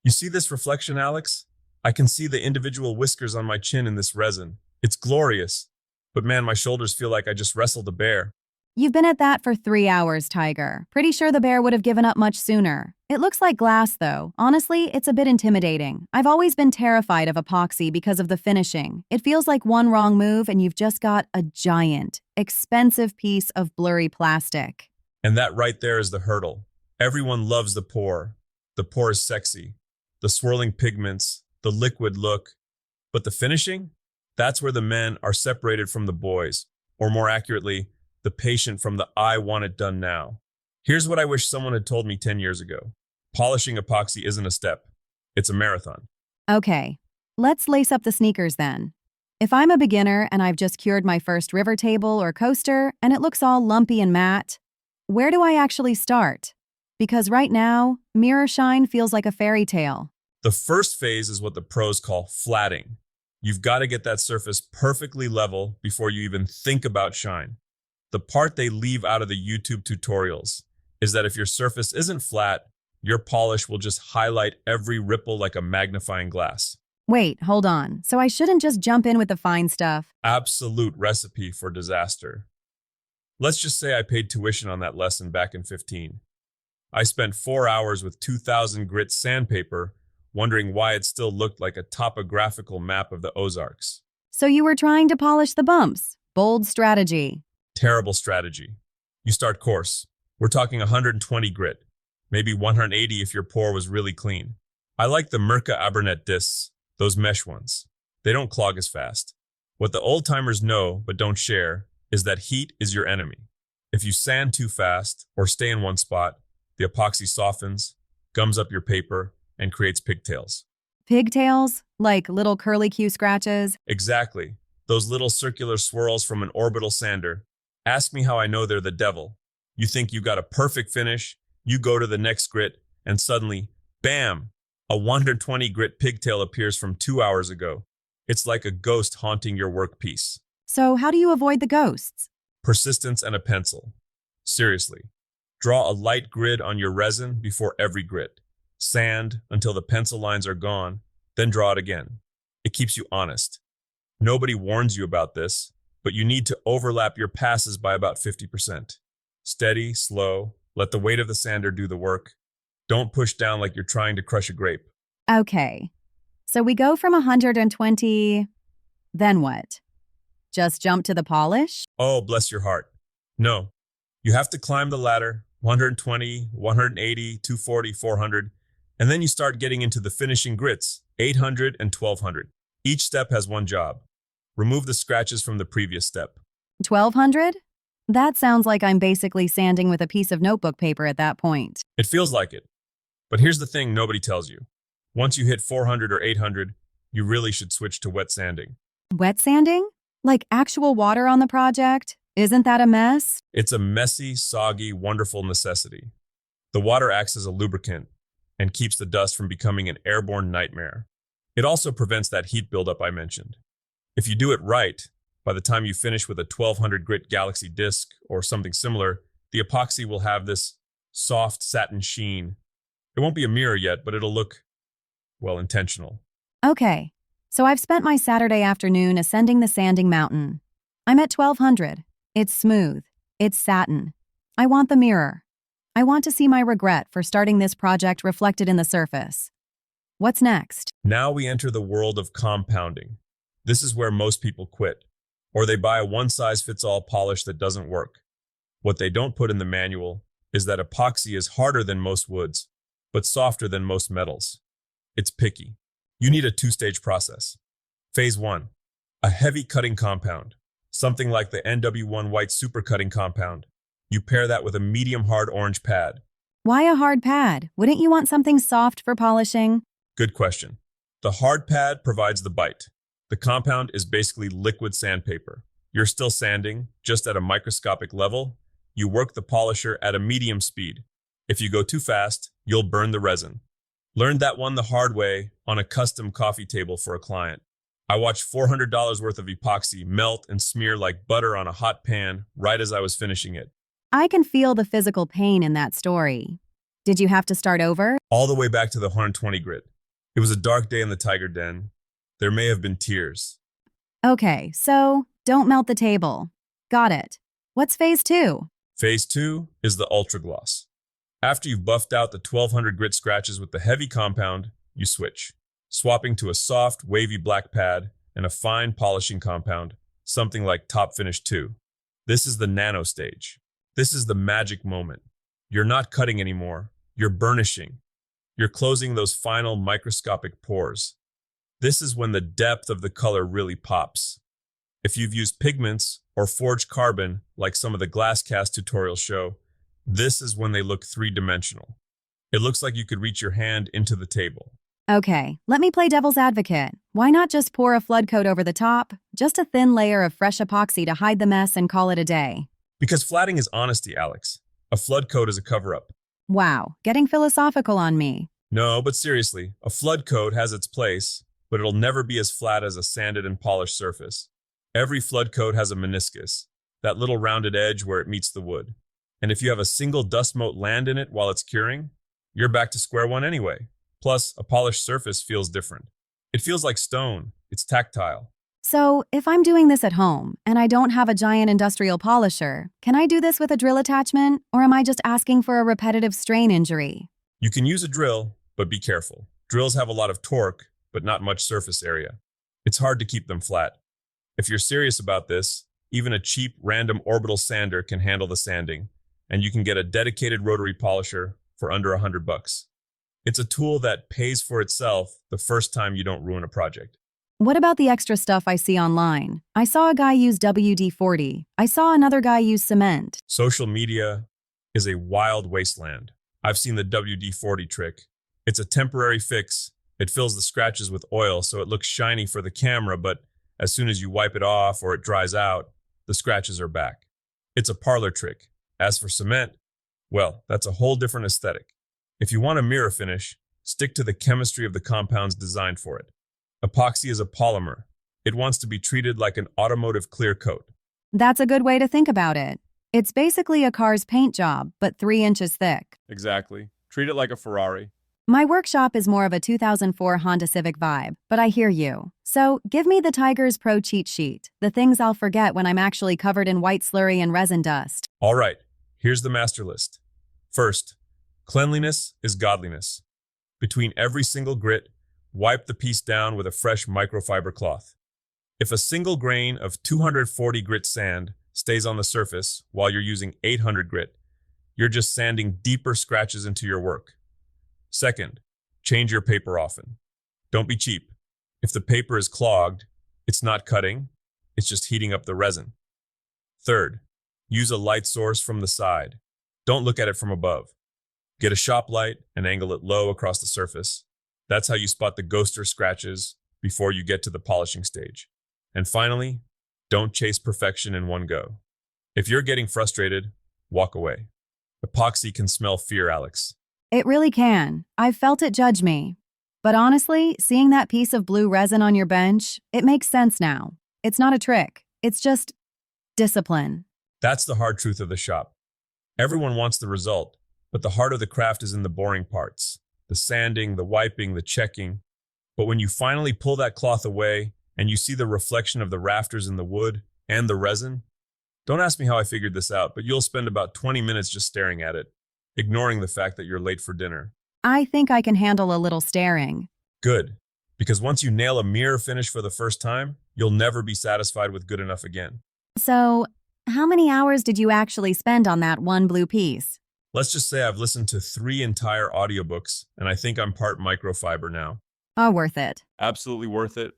You see this reflection, Alex? I can see the individual whiskers on my chin in this resin. It's glorious. But man, my shoulders feel like I just wrestled a bear. You've been at that for 3 hours, Tiger. Pretty sure the bear would have given up much sooner. It looks like glass, though. Honestly, it's a bit intimidating. I've always been terrified of epoxy because of the finishing. It feels like one wrong move and you've just got a giant, expensive piece of blurry plastic. And that right there is the hurdle. Everyone loves the pour. The pour is sexy. The swirling pigments, the liquid look. But the finishing? That's where the men are separated from the boys. Or more accurately, the patient from the I want it done now. Here's what I wish someone had told me 10 years ago. Polishing epoxy isn't a step. It's a marathon. Okay, let's lace up the sneakers then. If I'm a beginner and I've just cured my first river table or coaster and it looks all lumpy and matte, where do I actually start? Because right now, mirror shine feels like a fairy tale. The first phase is what the pros call flatting. You've got to get that surface perfectly level before you even think about shine. The part they leave out of the YouTube tutorials is that if your surface isn't flat, your polish will just highlight every ripple like a magnifying glass. Wait, hold on. So I shouldn't just jump in with the fine stuff? Absolute recipe for disaster. Let's just say I paid tuition on that lesson back in 15. I spent 4 hours with 2,000 grit sandpaper wondering why it still looked like a topographical map of the Ozarks. So you were trying to polish the bumps. Bold strategy. Terrible strategy. You start coarse. We're talking 120 grit, maybe 180 if your pour was really clean. I like the Mirka Abernet discs, those mesh ones. They don't clog as fast. What the old-timers know but don't share is that heat is your enemy. If you sand too fast or stay in one spot, the epoxy softens, gums up your paper, and creates pigtails. Pigtails? Like little curly-Q scratches? Exactly. Those little circular swirls from an orbital sander. Ask me how I know they're the devil. You think you got a perfect finish, you go to the next grit, and suddenly, bam! A 120 grit pigtail appears from 2 hours ago. It's like a ghost haunting your workpiece. So how do you avoid the ghosts? Persistence and a pencil. Seriously. Draw a light grid on your resin before every grit. Sand until the pencil lines are gone, then draw it again. It keeps you honest. Nobody warns you about this, but you need to overlap your passes by about 50%. Steady, slow, let the weight of the sander do the work. Don't push down like you're trying to crush a grape. Okay. So we go from 120, then what? Just jump to the polish? Oh, bless your heart. No. You have to climb the ladder, 120, 180, 240, 400, and then you start getting into the finishing grits, 800 and 1200. Each step has one job. Remove the scratches from the previous step. 1200? That sounds like I'm basically sanding with a piece of notebook paper at that point. It feels like it. But here's the thing nobody tells you. Once you hit 400 or 800, you really should switch to wet sanding. Wet sanding? Like actual water on the project? Isn't that a mess? It's a messy, soggy, wonderful necessity. The water acts as a lubricant and keeps the dust from becoming an airborne nightmare. It also prevents that heat buildup I mentioned. If you do it right, by the time you finish with a 1200 grit Galaxy disc or something similar, the epoxy will have this soft satin sheen. It won't be a mirror yet, but it'll look, well, intentional. Okay, so I've spent my Saturday afternoon ascending the sanding mountain. I'm at 1200. It's smooth. It's satin. I want the mirror. I want to see my regret for starting this project reflected in the surface. What's next? Now we enter the world of compounding. This is where most people quit, or they buy a one-size-fits-all polish that doesn't work. What they don't put in the manual is that epoxy is harder than most woods, but softer than most metals. It's picky. You need a two-stage process. Phase 1, a heavy cutting compound, something like the NW1 white super cutting compound. You pair that with a medium hard orange pad. Why a hard pad? Wouldn't you want something soft for polishing? Good question. The hard pad provides the bite. The compound is basically liquid sandpaper. You're still sanding, just at a microscopic level. You work the polisher at a medium speed. If you go too fast, you'll burn the resin. Learned that one the hard way on a custom coffee table for a client. I watched $400 worth of epoxy melt and smear like butter on a hot pan right as I was finishing it. I can feel the physical pain in that story. Did you have to start over? All the way back to the 120 grit. It was a dark day in the tiger den. There may have been tears. Okay, so don't melt the table. Got it. What's phase two? Phase 2 is the ultra gloss. After you've buffed out the 1200 grit scratches with the heavy compound, you switch, swapping to a soft, wavy black pad and a fine polishing compound, something like Top Finish 2. This is the nano stage. This is the magic moment. You're not cutting anymore. You're burnishing. You're closing those final microscopic pores. This is when the depth of the color really pops. If you've used pigments or forged carbon, like some of the glass cast tutorials show, this is when they look three-dimensional. It looks like you could reach your hand into the table. Okay, let me play devil's advocate. Why not just pour a flood coat over the top? Just a thin layer of fresh epoxy to hide the mess and call it a day. Because flatting is honesty, Alex. A flood coat is a cover-up. Wow, getting philosophical on me. No, but seriously, a flood coat has its place, but it'll never be as flat as a sanded and polished surface. Every flood coat has a meniscus, that little rounded edge where it meets the wood. And if you have a single dust mote land in it while it's curing, you're back to square one anyway. Plus, a polished surface feels different. It feels like stone. It's tactile. So, if I'm doing this at home and I don't have a giant industrial polisher, can I do this with a drill attachment, or am I just asking for a repetitive strain injury? You can use a drill, but be careful. Drills have a lot of torque, but not much surface area. It's hard to keep them flat. If you're serious about this, even a cheap random orbital sander can handle the sanding, and you can get a dedicated rotary polisher for under $100. It's a tool that pays for itself the first time you don't ruin a project. What about the extra stuff I see online? I saw a guy use WD-40. I saw another guy use cement. Social media is a wild wasteland. I've seen the WD-40 trick. It's a temporary fix. It fills the scratches with oil so it looks shiny for the camera, but as soon as you wipe it off or it dries out, the scratches are back. It's a parlor trick. As for cement, well, that's a whole different aesthetic. If you want a mirror finish, stick to the chemistry of the compounds designed for it. Epoxy is a polymer. It wants to be treated like an automotive clear coat. That's a good way to think about it. It's basically a car's paint job, but 3 inches thick. Exactly. Treat it like a Ferrari. My workshop is more of a 2004 Honda Civic vibe, but I hear you. So give me the Tiger's Pro cheat sheet, the things I'll forget when I'm actually covered in white slurry and resin dust. All right, here's the master list. First, cleanliness is godliness. Between every single grit, wipe the piece down with a fresh microfiber cloth. If a single grain of 240 grit sand stays on the surface while you're using 800 grit, you're just sanding deeper scratches into your work. Second, change your paper often. Don't be cheap. If the paper is clogged, it's not cutting, it's just heating up the resin. Third, use a light source from the side. Don't look at it from above. Get a shop light and angle it low across the surface. That's how you spot the ghoster scratches before you get to the polishing stage. And finally, don't chase perfection in one go. If you're getting frustrated, walk away. Epoxy can smell fear, Alex. It really can. I've felt it judge me. But honestly, seeing that piece of blue resin on your bench, it makes sense now. It's not a trick. It's just discipline. That's the hard truth of the shop. Everyone wants the result, but the heart of the craft is in the boring parts. The sanding, the wiping, the checking. But when you finally pull that cloth away and you see the reflection of the rafters in the wood and the resin, don't ask me how I figured this out, but you'll spend about 20 minutes just staring at it, ignoring the fact that you're late for dinner. I think I can handle a little staring. Good, because once you nail a mirror finish for the first time, you'll never be satisfied with good enough again. So, how many hours did you actually spend on that one blue piece? Let's just say I've listened to 3 entire audiobooks, and I think I'm part microfiber now. Oh, worth it. Absolutely worth it.